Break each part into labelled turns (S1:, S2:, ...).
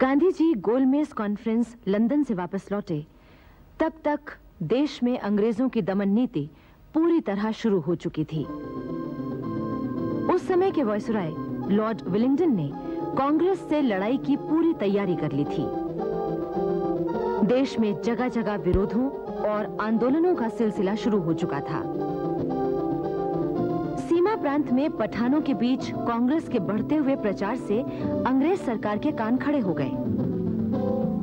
S1: गांधी जी गोलमेज conference London से वापस लौटे तब तक देश में अंग्रेजों की दमन नीति पूरी तरह शुरू हो चुकी थी। उस समय के वायसराय लॉर्ड विलिंगडन ने कांग्रेस से लड़ाई की पूरी तैयारी कर ली थी। देश में जगह जगह विरोधों और आंदोलनों का सिलसिला शुरू हो चुका था। सीमा प्रांत में पठानों के बीच कांग्रेस के बढ़ते हुए प्रचार से अंग्रेज सरकार के कान खड़े हो गए।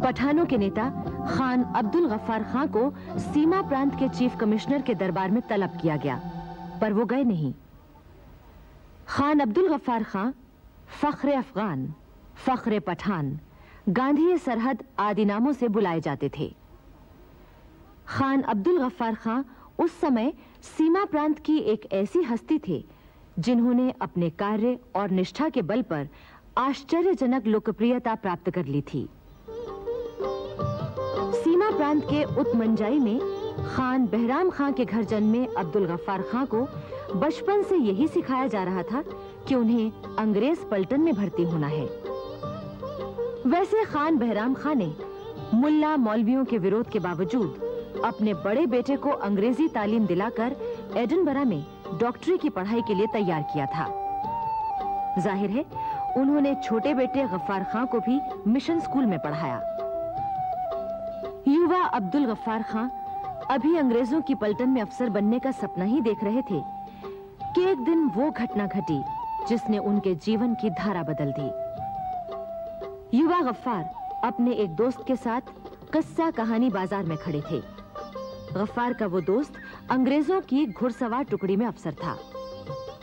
S1: पठानों के नेता खान अब्दुल गफ्फार खां को सीमा प्रांत के चीफ कमिश्नर के दरबार में तलब किया गया, पर वो गए नहीं। खान अब्दुल गफ्फार खां फख्रे अफगान, फख्रे पठान, गांधी सरहद आदि नामों से बुलाए जाते थे। खान अब्दुल गफ्फार खां उस समय सीमा प्रांत की एक ऐसी हस्ती थे जिन्होंने अपने कार्य और निष्ठा के बल पर आश्चर्यजनक लोकप्रियता प्राप्त कर ली थी। सीमा प्रांत के उत्मंजाई में खान बहराम खां के घर जन्मे अब्दुल गफ्फार खां को बचपन से यही सिखाया जा रहा था कि उन्हें अंग्रेज पलटन में भर्ती होना है। वैसे खान बहराम खां ने मुल्ला मौलवियों के विरोध के बावजूद अपने बड़े बेटे को अंग्रेजी तालीम दिलाकर एडिनबरा में डॉक्टरी की पढ़ाई के लिए तैयार किया था। जाहिर है उन्होंने छोटे बेटे गफ्फार खां को भी मिशन स्कूल में पढ़ाया। युवा अब्दुल गफ्फार खां अभी अंग्रेजों की पलटन में अफसर बनने का सपना ही देख रहे थे कि एक दिन वो घटना घटी जिसने उनके जीवन की धारा बदल दी। युवा गफ्फार अपने एक दोस्त के साथ किस्सा कहानी बाजार में खड़े थे। गफ्फार का वो दोस्त अंग्रेजों की घुड़सवार टुकड़ी में अफसर था।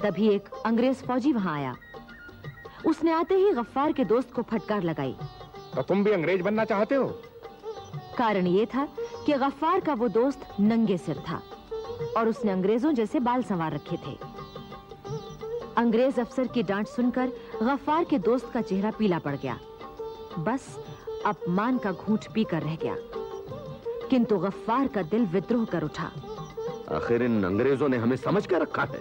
S1: तभी एक अंग्रेज फौजी वहां आया। उसने आते ही गफ्फार के दोस्त को फटकार लगाई।
S2: तो तुम भी अंग्रेज बनना चाहते हो?
S1: कारण ये था कि गफ्फार का वो दोस्त नंगे सिर था और उसने अंग्रेजों जैसे बाल संवार रखे थे। अंग्रेज अफसर की डांट सुनकर गफ्फार के दोस्त का चेहरा पीला पड़ गया। बस अपमान का घूंट पीकर रह गया। किंतु गफ्फार का दिल विद्रोह कर उठा।
S3: आखिर इन अंग्रेजों ने हमें समझ कर रखा है।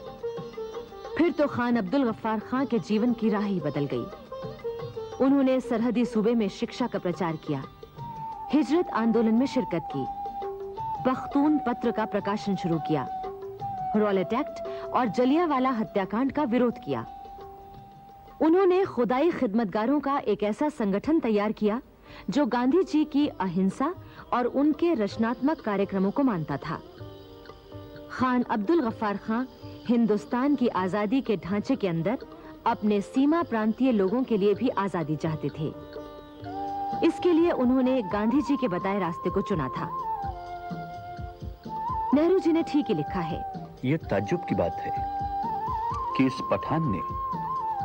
S1: फिर तो खान अब्दुल गफ्फार खां के जीवन की राह ही बदल गई। उन्होंने सरहदी सूबे में शिक्षा का प्रचार किया, हिजरत आंदोलन में शिरकत की, पख्तून पत्र का प्रकाशन शुरू किया, रॉलेट एक्ट और जलियांवाला हत्याकांड का विरोध किया। उन्होंने खुदाई खिदमतगारों का एक ऐसा संगठन तैयार किया जो गांधी जी की अहिंसा और उनके रचनात्मक कार्यक्रमों को मानता था। खान अब्दुल गफ्फार खां हिंदुस्तान की आजादी के ढांचे के अंदर अपने सीमा प्रांतीय लोगों के लिए भी आजादी चाहते थे। इसके लिए उन्होंने गांधी जी के बताए रास्ते को चुना था। नेहरू जी ने ठीक ही लिखा है।
S4: यह ताज्जुब की बात है कि इस पठान ने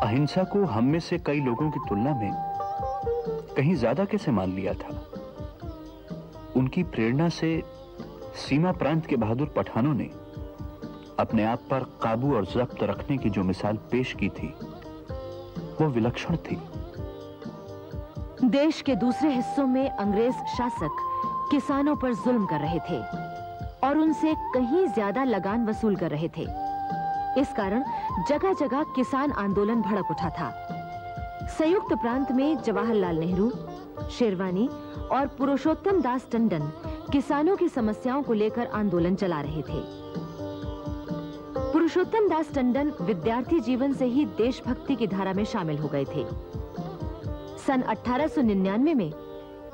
S4: अहिंसा को हम में से कई लोगों की तुलना में कहीं ज्यादा कैसे मान लिया था। उनकी प्रेरणा से सीमा प्रांत के बहादुर पठानों ने अपने आप पर काबू और जब्त रखने की जो मिसाल पेश की थी वो विलक्षण थी।
S1: देश के दूसरे हिस्सों में अंग्रेज शासक किसानों पर जुल्म कर रहे थे और उनसे कहीं ज्यादा लगान वसूल कर रहे थे। इस कारण जगह जगह किसान आंदोलन भड़क उठा था। संयुक्त प्रांत में जवाहरलाल नेहरू, शेरवानी और पुरुषोत्तम दास टंडन किसानों की समस्याओं को लेकर आंदोलन चला रहे थे। पुरुषोत्तम दास टंडन विद्यार्थी जीवन से ही देशभक्ति की धारा में शामिल हो गए थे। सन 1899 में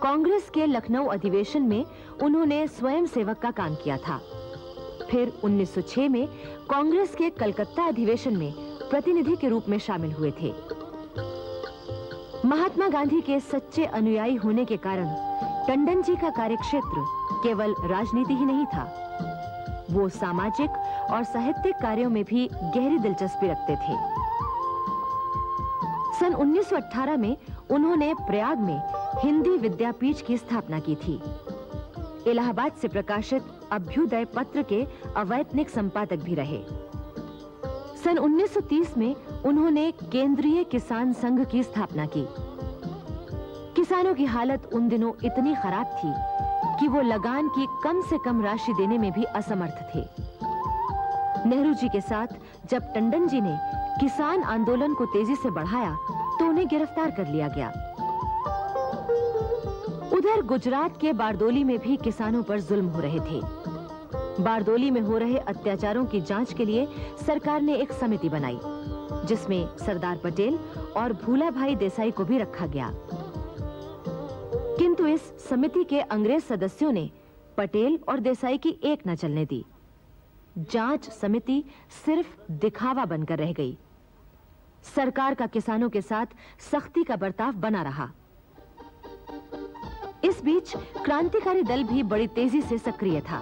S1: कांग्रेस के लखनऊ अधिवेशन में उन्होंने स्वयं सेवक का काम किया था। फिर 1906 में कांग्रेस के कलकत्ता अधिवेशन में प्रतिनिधि के रूप में शामिल हुए थे। महात्मा गांधी के सच्चे अनुयायी होने के कारण टंडन जी का कार्यक्षेत्र केवल राजनीति ही नहीं था, वो सामाजिक और साहित्यिक कार्यों में भी गहरी दिलचस्पी रखते थे। सन 1918 में उन्होंने प्रयाग में हिंदी विद्यापीठ की स्थापना की थी। इलाहाबाद से प्रकाशित अभ्युदय पत्र के अवैतनिक संपादक भी रहे। सन 1930 में उन्होंने केंद्रीय किसान संघ की स्थापना की। किसानों की हालत उन दिनों इतनी खराब थी कि वो लगान की कम से कम राशि देने में भी असमर्थ थे। नेहरू जी के साथ जब टंडन जी ने किसान आंदोलन को तेजी से बढ़ाया तो उन्हें गिरफ्तार कर लिया गया। उधर गुजरात के बारदोली में भी किसानों पर जुल्म हो रहे थे। बारदोली में हो रहे अत्याचारों की जांच के लिए सरकार ने एक समिति बनाई, जिसमें सरदार पटेल और भूलाभाई देसाई को भी रखा गया। किंतु इस समिति के अंग्रेज सदस्यों ने पटेल और देसाई की एक न चलने दी। जांच समिति सिर्फ दिखावा बनकर रह गई। सरकार का किसानों के साथ सख्ती का बर्ताव बना रहा। इस बीच क्रांतिकारी दल भी बड़ी तेजी से सक्रिय था।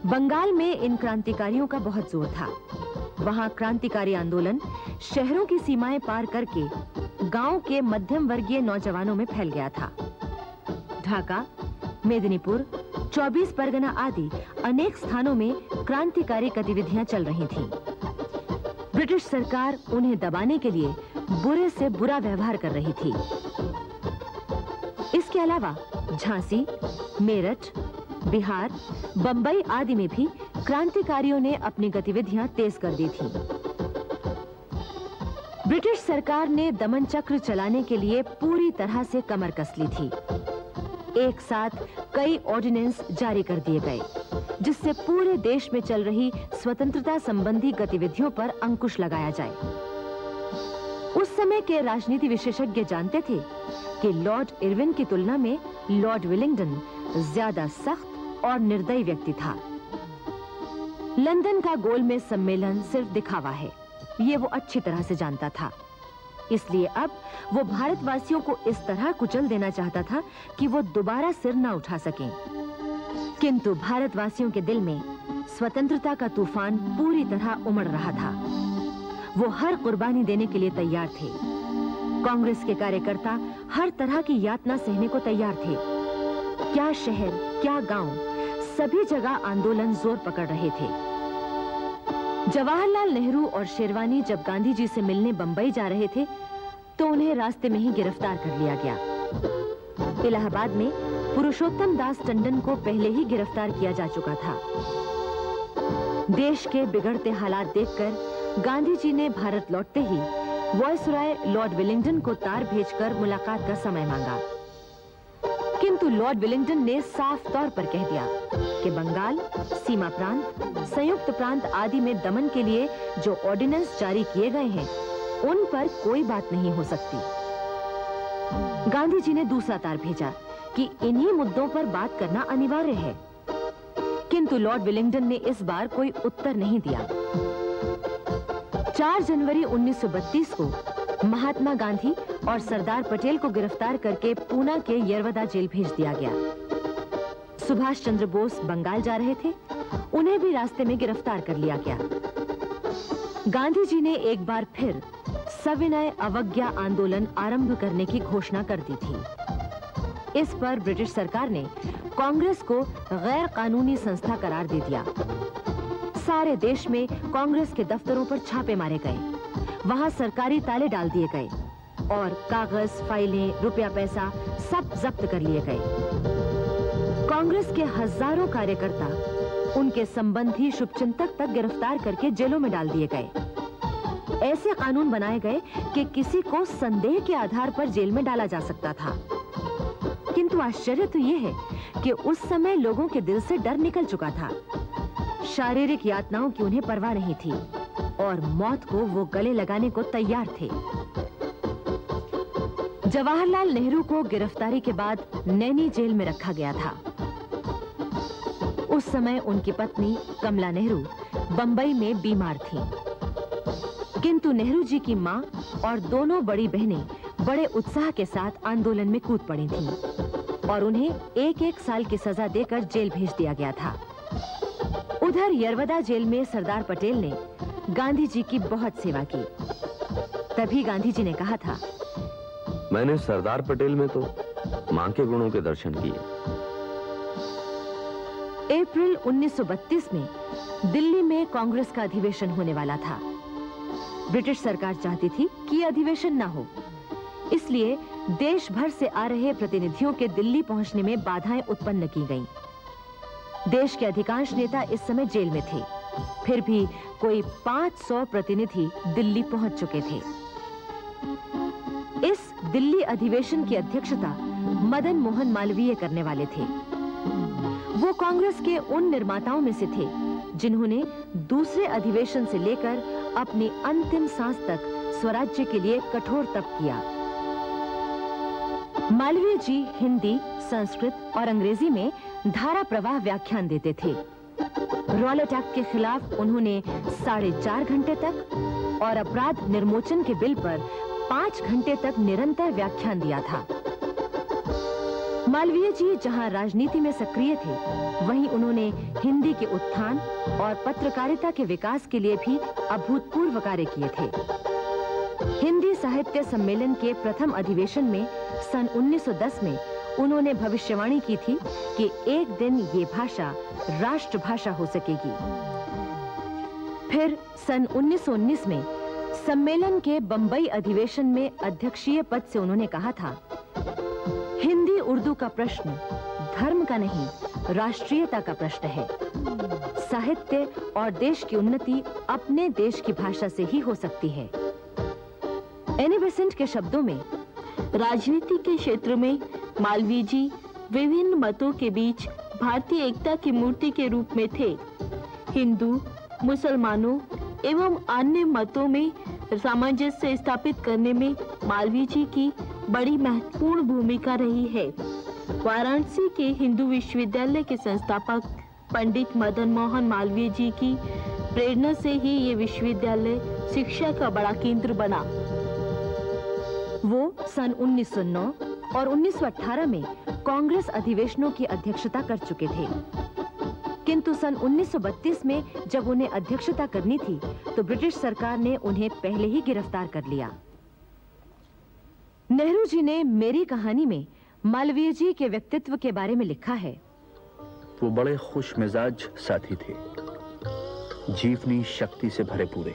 S1: बंगाल में इन क्रांतिकारियों का बहुत जोर था। वहां क्रांतिकारी आंदोलन शहरों की सीमाएं पार करके गांव के मध्यम वर्गीय नौजवानों में फैल गया था। ढाका, मेदिनीपुर, 24 परगना आदि अनेक स्थानों में क्रांतिकारी गतिविधियां चल रही थीं। ब्रिटिश सरकार उन्हें दबाने के लिए बुरे से बुरा व्यवहार कर रही थी। इसके अलावा झांसी, मेरठ, बिहार, बंबई आदि में भी क्रांतिकारियों ने अपनी गतिविधियां तेज कर दी थीं। ब्रिटिश सरकार ने दमन चक्र चलाने के लिए पूरी तरह से कमर कस ली थी। एक साथ कई ऑर्डिनेंस जारी कर दिए गए, जिससे पूरे देश में चल रही स्वतंत्रता संबंधी गतिविधियों पर अंकुश लगाया जाए। उस समय के राजनीति विशेषज्ञ जानते थे कि लॉर्ड इरविन की तुलना में लॉर्ड विलिंगडन ज्यादा सख्त और निर्दयी व्यक्ति था। लंदन का गोलमेज सम्मेलन सिर्फ दिखावा है, ये वो अच्छी तरह से जानता था। इसलिए अब वो भारतवासियों को इस तरह कुचल देना चाहता था कि वो दोबारा सिर न उठा सकें। किंतु भारतवासियों के दिल में स्वतंत्रता का तूफान पूरी तरह उमड़ रहा था। वो हर कुर्बानी देने के लिए तैयार थे। कांग्रेस के कार्यकर्ता हर तरह की यातना सहने को तैयार थे। क्या शहर, क्या गांव, सभी जगह आंदोलन जोर पकड़ रहे थे। जवाहरलाल नेहरू और शेरवानी जब गांधी जी से मिलने बंबई जा रहे थे, तो उन्हें रास्ते में ही गिरफ्तार कर लिया गया। इलाहाबाद में पुरुषोत्तम दास टंडन को पहले ही गिरफ्तार किया जा चुका था। देश के बिगड़ते हालात देखकर गांधी जी ने भारत लौटते ही वायसराय लॉर्ड विलिंगडन को तार भेजकर मुलाकात का समय मांगा। किंतु लॉर्ड विलिंगडन ने साफ तौर पर कह दिया कि बंगाल, सीमा प्रांत, संयुक्त प्रांत आदि में दमन के लिए जो ऑर्डिनेंस जारी किए गए हैं, उन पर कोई बात नहीं हो सकती। गांधी जी ने दूसरा तार भेजा कि इन्हीं मुद्दों पर बात करना अनिवार्य है। किंतु लॉर्ड विलिंगडन ने इस बार कोई उत्तर नहीं दिया। 4 जनवरी 1932 को महात्मा गांधी और सरदार पटेल को गिरफ्तार करके पूना के यरवदा जेल भेज दिया गया। सुभाष चंद्र बोस बंगाल जा रहे थे, उन्हें भी रास्ते में गिरफ्तार कर लिया गया। गांधी जी ने एक बार फिर सविनय अवज्ञा आंदोलन आरंभ करने की घोषणा कर दी थी। इस पर ब्रिटिश सरकार ने कांग्रेस को गैर कानूनी संस्था करार दे दिया। सारे देश में कांग्रेस के दफ्तरों पर छापे मारे गए, वहां सरकारी ताले डाल दिए गए और कागज, फाइलें, रुपया पैसा सब जब्त कर लिए गए। कांग्रेस के हजारों कार्यकर्ता, उनके संबंधी, शुभचिंतक तक गिरफ्तार करके जेलों में डाल दिए गए। ऐसे कानून बनाए गए कि किसी को संदेह के आधार पर जेल में डाला जा सकता था। किंतु आश्चर्य तो यह है कि उस समय लोगों के दिल से डर निकल चुका था। शारीरिक यातनाओं की उन्हें परवाह नहीं थी और मौत को वो गले लगाने को तैयार थे। जवाहरलाल नेहरू को गिरफ्तारी के बाद नैनी जेल में रखा गया था। उस समय उनकी पत्नी कमला नेहरू बंबई में बीमार थीं। किंतु नेहरू जी की मां और दोनों बड़ी बहनें बड़े उत्साह के साथ आंदोलन में कूद पड़ी थीं और उन्हें 1-1 साल की सजा देकर जेल भेज दिया गया था। उधर यरवदा जेल में सरदार पटेल ने गांधी जी की बहुत सेवा की। तभी गांधी जी ने कहा था,
S3: मैंने सरदार पटेल में तो मां के गुणों के दर्शन किए।
S1: अप्रैल 1932 में दिल्ली में कांग्रेस का अधिवेशन होने वाला था। ब्रिटिश सरकार चाहती थी कि यह अधिवेशन न हो, इसलिए देश भर से आ रहे प्रतिनिधियों के दिल्ली पहुंचने में बाधाएं उत्पन्न की गईं। देश के अधिकांश नेता इस समय जेल में थे, फिर भी कोई 500 प्रतिनिधि दिल्ली पहुंच चुके थे। इस दिल्ली अधिवेशन की अध्यक्षता मदन मोहन मालवीय करने वाले थे। वो कांग्रेस के उन निर्माताओं में से थे जिन्होंने दूसरे अधिवेशन से लेकर अपनी अंतिम सांस तक स्वराज्य के लिए कठोर तप किया। मालवीय जी हिंदी, संस्कृत और अंग्रेजी में धारा प्रवाह व्याख्यान देते थे। रॉलेट एक्ट के खिलाफ उन्होंने 4.5 घंटे तक और अपराध निर्मोचन के बिल पर 5 घंटे तक निरंतर व्याख्यान दिया था। मालवीय जी जहां राजनीति में सक्रिय थे, वहीं उन्होंने हिंदी के उत्थान और पत्रकारिता के विकास के लिए भी अभूतपूर्व कार्य किए थे। हिंदी साहित्य सम्मेलन के प्रथम अधिवेशन में सन 1910 में उन्होंने भविष्यवाणी की थी कि एक दिन ये भाषा राष्ट्रभाषा हो सकेगी। फिर सन 1919 में सम्मेलन के बंबई अधिवेशन में अध्यक्षीय पद से उन्होंने कहा था, हिंदी उर्दू का प्रश्न धर्म का नहीं, राष्ट्रीयता का प्रश्न है। साहित्य और देश की उन्नति अपने देश की भाषा से ही हो सकती है। एनी बेसेंट के शब्दों में,
S5: राजनीति के क्षेत्र में मालवीय जी विभिन्न मतों के बीच भारतीय एकता की मूर्ति के रूप में थे। हिंदू, मुसलमानों एवं अन्य मतों में सामंजस्य स्थापित करने में मालवीय जी की बड़ी महत्वपूर्ण भूमिका रही है। वाराणसी के हिंदू विश्वविद्यालय के संस्थापक पंडित मदन मोहन मालवीय जी की प्रेरणा से ही ये विश्वविद्यालय शिक्षा का बड़ा केंद्र बना। वो सन 1909 और 1918 में कांग्रेस अधिवेशनों की अध्यक्षता कर चुके थे, किंतु सन 1932 में जब उन्हें अध्यक्षता करनी थी तो ब्रिटिश सरकार ने उन्हें पहले ही गिरफ्तार कर लिया। नेहरू जी ने मेरी कहानी में मालवीय जी के व्यक्तित्व के बारे में लिखा है,
S4: वो बड़े खुश मिजाज साथी थे, जीवनी शक्ति से भरे पूरे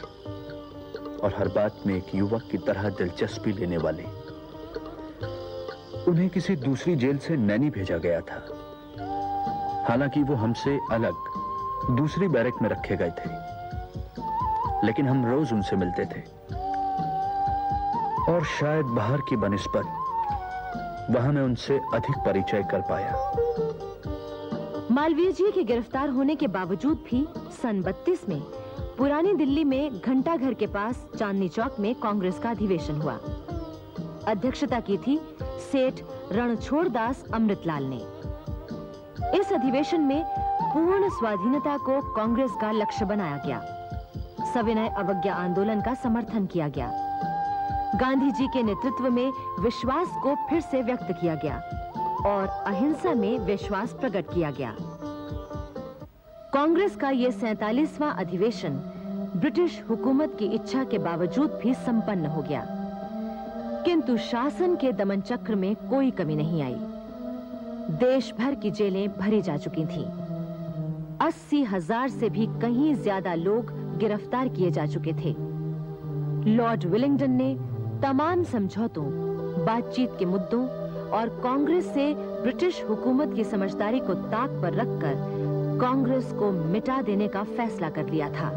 S4: और हर बात में एक युवक की तरह दिलचस्पी लेने वाले। उन्हें किसी दूसरी जेल से नैनी भेजा गया था। हालांकि वो हमसे अलग दूसरी बैरक में रखे गए थे, लेकिन हम रोज उनसे मिलते थे और शायद बाहर की बनिस्बत वहां मैं उनसे अधिक परिचय कर पाया।
S1: मालवीय जी के गिरफ्तार होने के बावजूद भी सन 32 में पुरानी दिल्ली में घंटा घर के पास चांदनी चौक में कांग्रेस का अधिवेशन हुआ। अध्यक्षता की थी सेठ रणछोड़ दास अमृतलाल ने। इस अधिवेशन में पूर्ण स्वाधीनता को कांग्रेस का लक्ष्य बनाया गया। सविनय अवज्ञा आंदोलन का समर्थन किया गया। गांधी जी के नेतृत्व में विश्वास को फिर से व्यक्त किया गया और अहिंसा में विश्वास प्रकट किया गया। कांग्रेस का यह 47वां अधिवेशन ब्रिटिश हुकूमत की इच्छा के बावजूद भी संपन्न हो गया, किंतु शासन के दमन चक्र में कोई कमी नहीं आई। देश भर की जेलें भरी जा चुकी थीं। 80,000 से भी कहीं ज्यादा लोग गिरफ्तार किए जा चुके थे। लॉर्ड विलिंगडन ने तमाम समझौतों, बातचीत के मुद्दों और कांग्रेस से ब्रिटिश हुकूमत की समझदारी को ताक पर रखकर कांग्रेस को मिटा देने का फैसला कर लिया था।